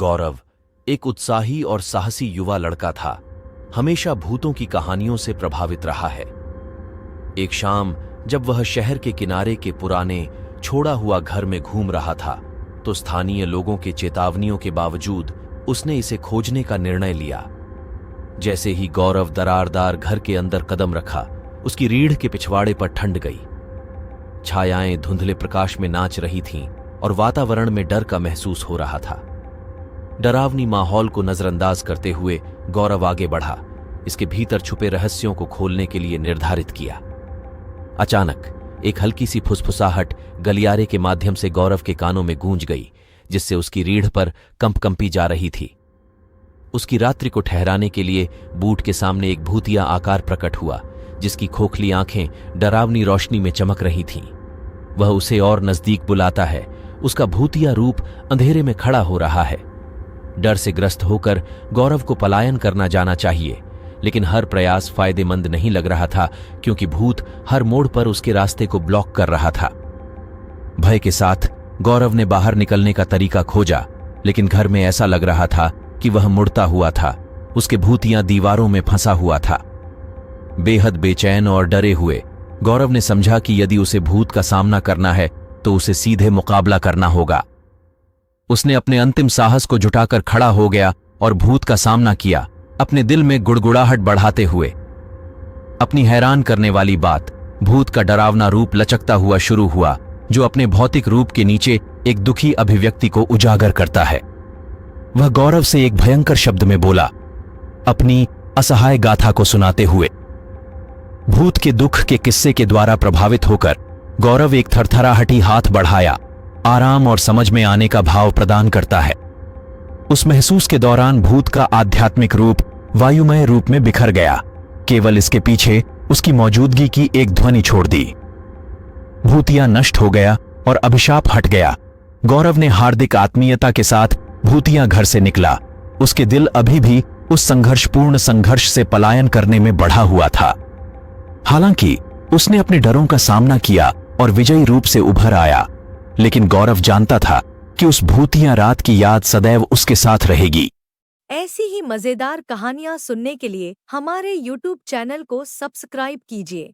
गौरव एक उत्साही और साहसी युवा लड़का था। हमेशा भूतों की कहानियों से प्रभावित रहा है। एक शाम जब वह शहर के किनारे के पुराने छोड़ा हुआ घर में घूम रहा था तो स्थानीय लोगों के चेतावनियों के बावजूद उसने इसे खोजने का निर्णय लिया। जैसे ही गौरव दरारदार घर के अंदर कदम रखा, उसकी रीढ़ के पिछवाड़े पर ठंड गई। छायाएं धुंधले प्रकाश में नाच रही थीं और वातावरण में डर का महसूस हो रहा था। डरावनी माहौल को नजरअंदाज करते हुए गौरव आगे बढ़ा, इसके भीतर छुपे रहस्यों को खोलने के लिए निर्धारित किया। अचानक एक हल्की सी फुसफुसाहट गलियारे के माध्यम से गौरव के कानों में गूंज गई, जिससे उसकी रीढ़ पर कंपी जा रही थी। उसकी रात्रि को ठहराने के लिए बूट के सामने एक भूतिया आकार प्रकट हुआ, जिसकी खोखली आंखें डरावनी रोशनी में चमक रही थीं। वह उसे और नजदीक बुलाता है। उसका भूतिया रूप अंधेरे में खड़ा हो रहा है। डर से ग्रस्त होकर गौरव को पलायन करना जाना चाहिए, लेकिन हर प्रयास फायदेमंद नहीं लग रहा था, क्योंकि भूत हर मोड़ पर उसके रास्ते को ब्लॉक कर रहा था। भय के साथ गौरव ने बाहर निकलने का तरीका खोजा, लेकिन घर में ऐसा लग रहा था कि वह मुड़ता हुआ था। उसके भूतिया दीवारों में फंसा हुआ था। बेहद बेचैन और डरे हुए गौरव ने समझा कि यदि उसे भूत का सामना करना है तो उसे सीधे मुकाबला करना होगा। उसने अपने अंतिम साहस को जुटाकर खड़ा हो गया और भूत का सामना किया, अपने दिल में गुड़गुड़ाहट बढ़ाते हुए। अपनी हैरान करने वाली बात, भूत का डरावना रूप लचकता हुआ शुरू हुआ, जो अपने भौतिक रूप के नीचे एक दुखी अभिव्यक्ति को उजागर करता है। वह गौरव से एक भयंकर शब्द में बोला, अपनी असहाय गाथा को सुनाते हुए। भूत के दुख के किस्से के द्वारा प्रभावित होकर गौरव एक थरथराहटी हाथ बढ़ाया, आराम और समझ में आने का भाव प्रदान करता है। उस महसूस के दौरान भूत का आध्यात्मिक रूप वायुमय रूप में बिखर गया। केवल इसके पीछे उसकी मौजूदगी की एक ध्वनि छोड़ दी। भूतिया नष्ट हो गया और अभिशाप हट गया। गौरव ने हार्दिक आत्मीयता के साथ भूतिया घर से निकला। उसके दिल अभी भी उस संघर्षपूर्ण संघर्ष से पलायन करने में बढ़ा हुआ था। हालांकि उसने अपने डरों का सामना किया और विजयी रूप से उभर आया, लेकिन गौरव जानता था कि उस भूतिया रात की याद सदैव उसके साथ रहेगी। ऐसी ही मजेदार कहानियां सुनने के लिए हमारे YouTube चैनल को सब्सक्राइब कीजिए।